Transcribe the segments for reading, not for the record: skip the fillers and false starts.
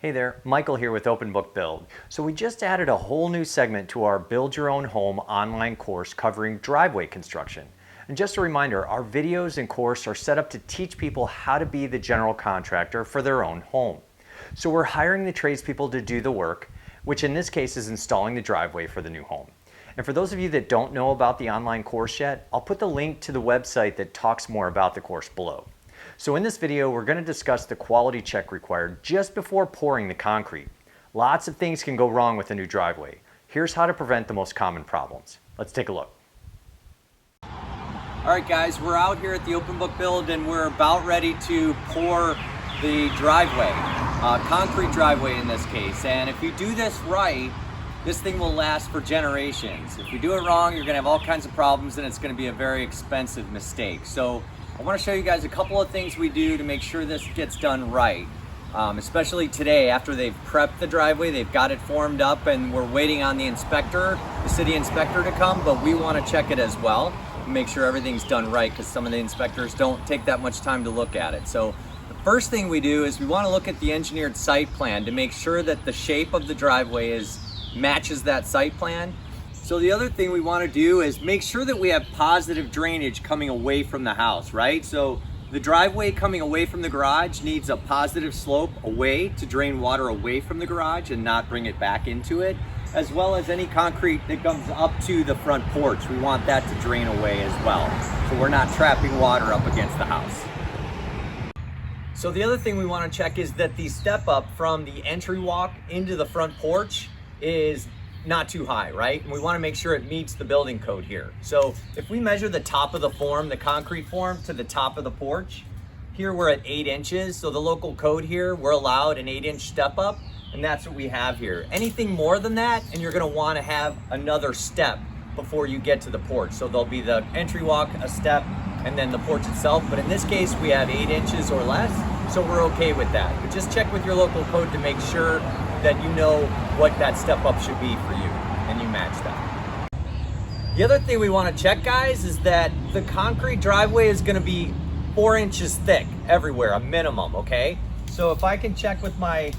Hey there, Michael here with Open Book Build. So we just added a whole new segment to our Build Your Own Home online course covering driveway construction. And just a reminder, our videos and course are set up to teach people how to be the general contractor for their own home. So we're hiring the tradespeople to do the work, which in this case is installing the driveway for the new home. And for those of you that don't know about the online course yet, I'll put the link to the website that talks more about the course below. So in this video, we're going to discuss the quality check required just before pouring the concrete. Lots of things can go wrong with a new driveway. Here's how to prevent the most common problems. Let's take a look. All right guys, we're out here at the Open Book Build and we're about ready to pour the driveway, concrete driveway in this case. And if you do this right, this thing will last for generations. If you do it wrong, you're gonna have all kinds of problems and it's gonna be a very expensive mistake. So I want to show you guys a couple of things we do to make sure this gets done right. Especially today after they've prepped the driveway, they've got it formed up and we're waiting on the inspector, the city inspector to come, but we want to check it as well and make sure everything's done right because some of the inspectors don't take that much time to look at it. So the first thing we do is we want to look at the engineered site plan to make sure that the shape of the driveway matches that site plan. So the other thing we want to do is make sure that we have positive drainage coming away from the house, right? So the driveway coming away from the garage needs a positive slope away to drain water away from the garage and not bring it back into it, as well as any concrete that comes up to the front porch. We want that to drain away as well, so we're not trapping water up against the house. So the other thing we want to check is that the step up from the entry walk into the front porch is not too high, right? And we want to make sure it meets the building code here. So if we measure the top of the form, the concrete form to the top of the porch, here we're at 8 inches. So the local code here, we're allowed an 8-inch step up, and that's what we have here. Anything more than that, and you're going to want to have another step before you get to the porch. So there'll be the entry walk, a step, and then the porch itself. But in this case, we have 8 inches or less, so we're okay with that. But just check with your local code to make sure that you know what that step up should be for you and you match that. The other thing we want to check, guys, is that the concrete driveway is going to be 4 inches thick everywhere, a minimum, okay? So if I can check with my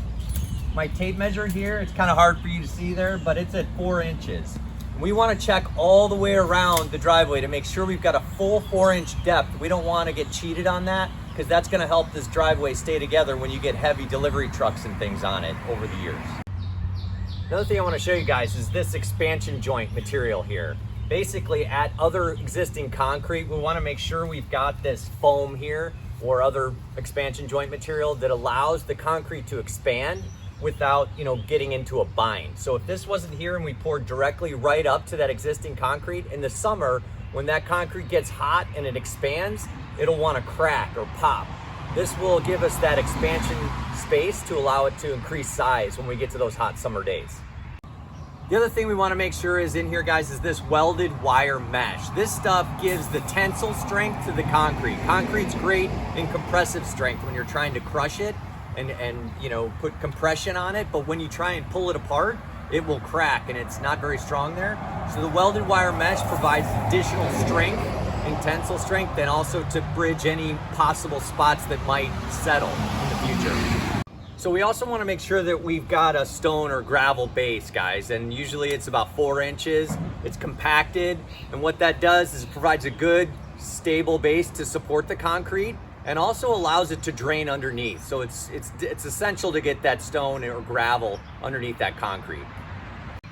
tape measure here, it's kind of hard for you to see there, but it's at 4 inches. We want to check all the way around the driveway to make sure we've got a full 4-inch depth. We don't want to get cheated on that because that's going to help this driveway stay together when you get heavy delivery trucks and things on it over the years. Another thing I want to show you guys is this expansion joint material here. Basically, at other existing concrete, we want to make sure we've got this foam here or other expansion joint material that allows the concrete to expand without, getting into a bind. So if this wasn't here and we poured directly right up to that existing concrete, in the summer, when that concrete gets hot and it expands, it'll want to crack or pop. This will give us that expansion space to allow it to increase size when we get to those hot summer days. The other thing we want to make sure is in here, guys, is this welded wire mesh. This stuff gives the tensile strength to the concrete. Concrete's great in compressive strength when you're trying to crush it and put compression on it, but when you try and pull it apart, it will crack and it's not very strong there. So the welded wire mesh provides additional strength and tensile strength and also to bridge any possible spots that might settle in the future. So we also want to make sure that we've got a stone or gravel base, guys, and usually it's about 4 inches. It's compacted, and what that does is it provides a good stable base to support the concrete and also allows it to drain underneath. So it's essential to get that stone or gravel underneath that concrete.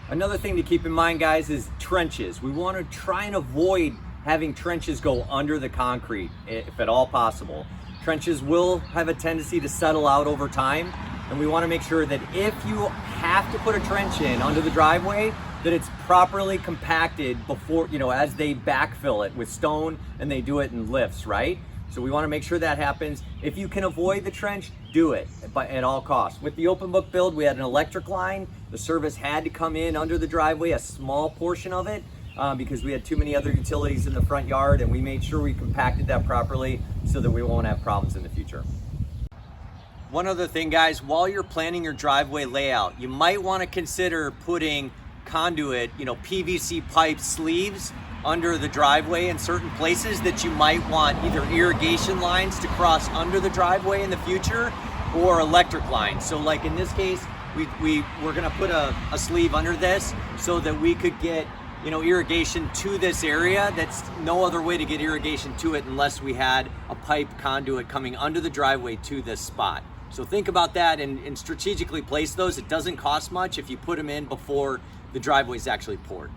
Another thing to keep in mind, guys, is trenches. We want to try and avoid having trenches go under the concrete if at all possible. Trenches will have a tendency to settle out over time, and we want to make sure that if you have to put a trench in under the driveway, that it's properly compacted before, as they backfill it with stone and they do it in lifts, right? So we want to make sure that happens. If you can avoid the trench, do it at all costs. With the Open Book Build, we had an electric line. The service had to come in under the driveway, a small portion of it, because we had too many other utilities in the front yard, and we made sure we compacted that properly so that we won't have problems in the future. One other thing, guys, while you're planning your driveway layout, you might want to consider putting conduit, PVC pipe sleeves under the driveway in certain places that you might want either irrigation lines to cross under the driveway in the future, or electric lines. So like in this case, we're gonna put a sleeve under this so that we could get, you know, irrigation to this area. That's no other way to get irrigation to it unless we had a pipe conduit coming under the driveway to this spot. So think about that and strategically place those. It doesn't cost much if you put them in before the driveway is actually poured.